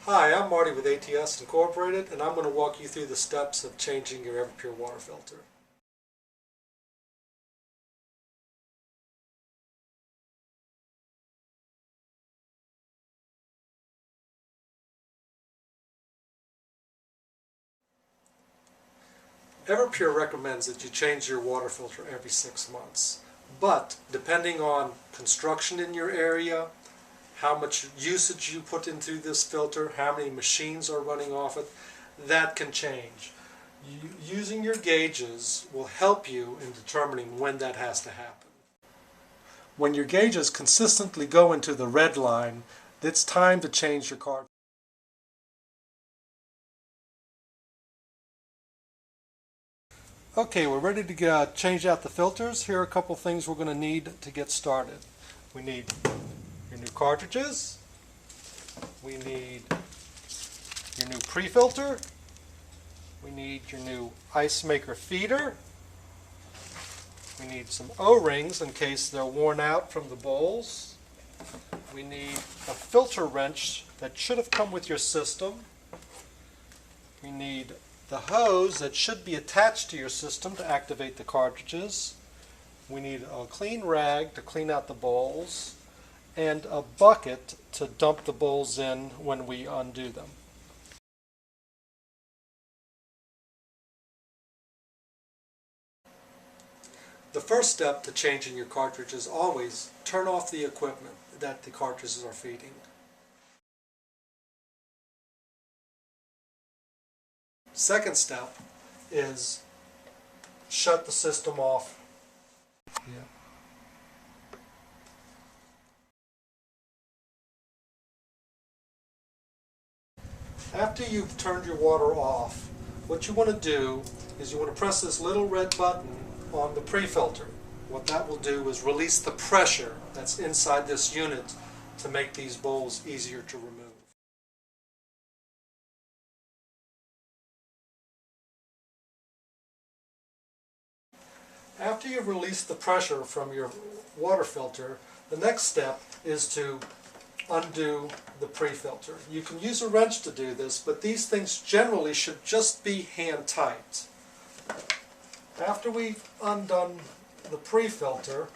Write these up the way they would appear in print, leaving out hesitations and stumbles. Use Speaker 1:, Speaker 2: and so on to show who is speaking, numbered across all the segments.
Speaker 1: Hi, I'm Marty with ATS Incorporated, and I'm going to walk you through the steps of changing your Everpure water filter. Everpure recommends that you change your water filter every 6 months, but depending on construction in your area, how much usage you put into this filter, how many machines are running off it, that can change. Using your gauges will help you in determining when that has to happen. When your gauges consistently go into the red line, it's time to change your cartridge. Okay, we're ready to change out the filters. Here are a couple things we're going to need to get started. We need your new cartridges. We need your new pre-filter. We need your new ice maker feeder. We need some O-rings in case they're worn out from the bowls. We need a filter wrench that should have come with your system. We need the hose that should be attached to your system to activate the cartridges. We need a clean rag to clean out the bowls and a bucket to dump the bowls in when we undo them. The first step to changing your cartridge is always turn off the equipment that the cartridges are feeding. Second step is shut the system off. After you've turned your water off, what you want to do is you want to press this little red button on the pre-filter. What that will do is release the pressure that's inside this unit to make these bowls easier to remove. After you've released the pressure from your water filter, the next step is to undo the pre-filter. You can use a wrench to do this, but these things generally should just be hand tight. After we've undone the pre-filter,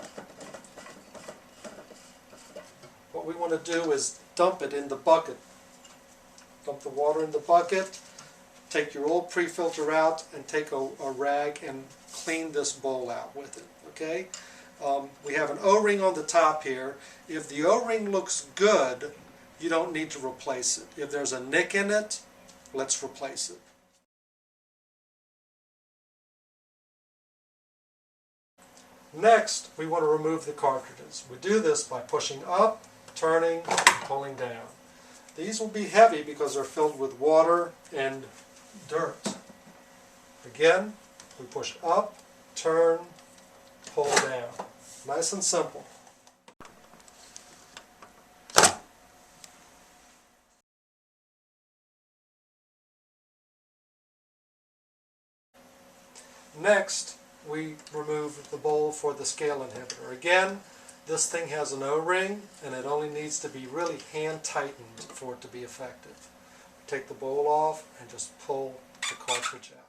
Speaker 1: what we want to do is dump it in the bucket. Dump the water in the bucket, take your old pre-filter out, and take a rag and clean this bowl out with it. Okay? We have an O-ring on the top here. If the O-ring looks good, you don't need to replace it. If there's a nick in it, let's replace it. Next, we want to remove the cartridges. We do this by pushing up, turning, and pulling down. These will be heavy because they're filled with water and dirt. Again, we push up, turn, pull down. Nice and simple. Next, we remove the bowl for the scale inhibitor. Again, this thing has an O-ring and it only needs to be really hand tightened for it to be effective. Take the bowl off and just pull the cartridge out.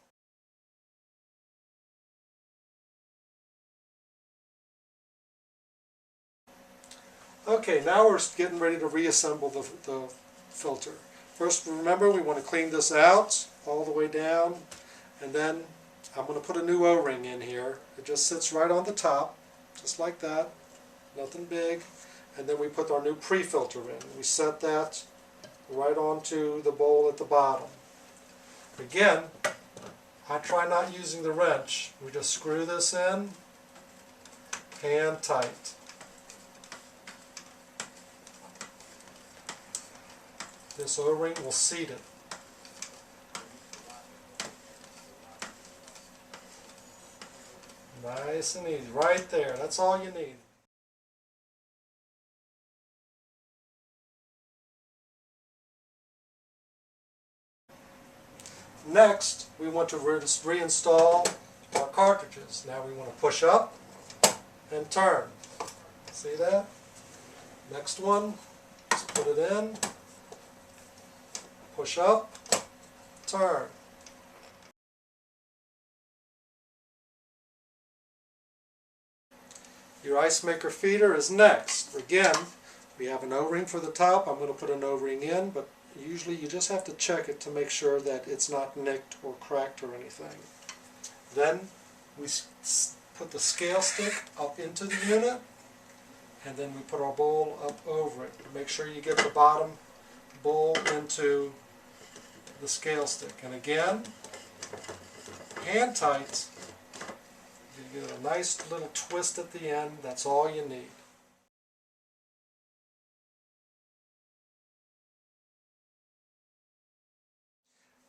Speaker 1: Okay, now we're getting ready to reassemble the filter. First, remember, we want to clean this out all the way down, and then I'm going to put a new O-ring in here. It just sits right on the top, just like that, nothing big. And then we put our new pre-filter in. We set that right onto the bowl at the bottom. Again, I try not using the wrench. We just screw this in, hand tight. This O-ring will seat it. Nice and easy, right there. That's all you need. Next, we want to reinstall our cartridges. Now we want to push up and turn. See that? Next one, just put it in. push up, turn. Your ice maker feeder is next. Again, we have an O-ring for the top. I'm going to put an O-ring in, but usually you just have to check it to make sure that it's not nicked or cracked or anything. Then we put the scale stick up into the unit, and then we put our bowl up over it. Make sure you get the bottom bowl into the scale stick. And again, hand tight. You get a nice little twist at the end. That's all you need.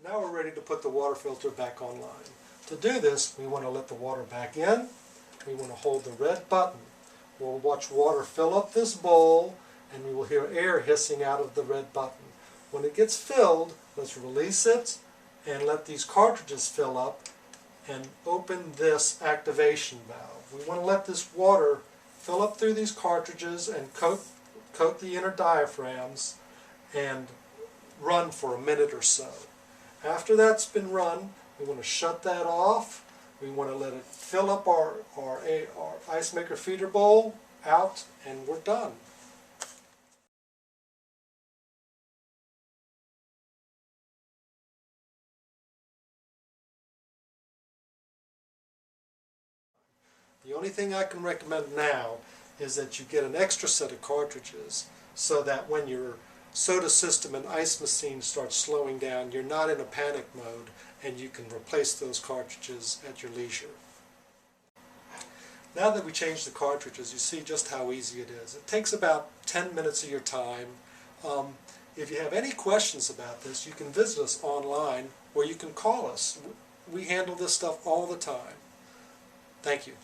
Speaker 1: Now we're ready to put the water filter back online. To do this, we want to let the water back in. We want to hold the red button. We'll watch water fill up this bowl, and we will hear air hissing out of the red button. When it gets filled, let's release it and let these cartridges fill up and open this activation valve. We want to let this water fill up through these cartridges and coat the inner diaphragms and run for a minute or so. After that's been run, we want to shut that off. We want to let it fill up our ice maker feeder bowl out, and we're done. The only thing I can recommend now is that you get an extra set of cartridges so that when your soda system and ice machine starts slowing down, you're not in a panic mode and you can replace those cartridges at your leisure. Now that we changed the cartridges, you see just how easy it is. It takes about 10 minutes of your time. If you have any questions about this, you can visit us online or you can call us. We handle this stuff all the time. Thank you.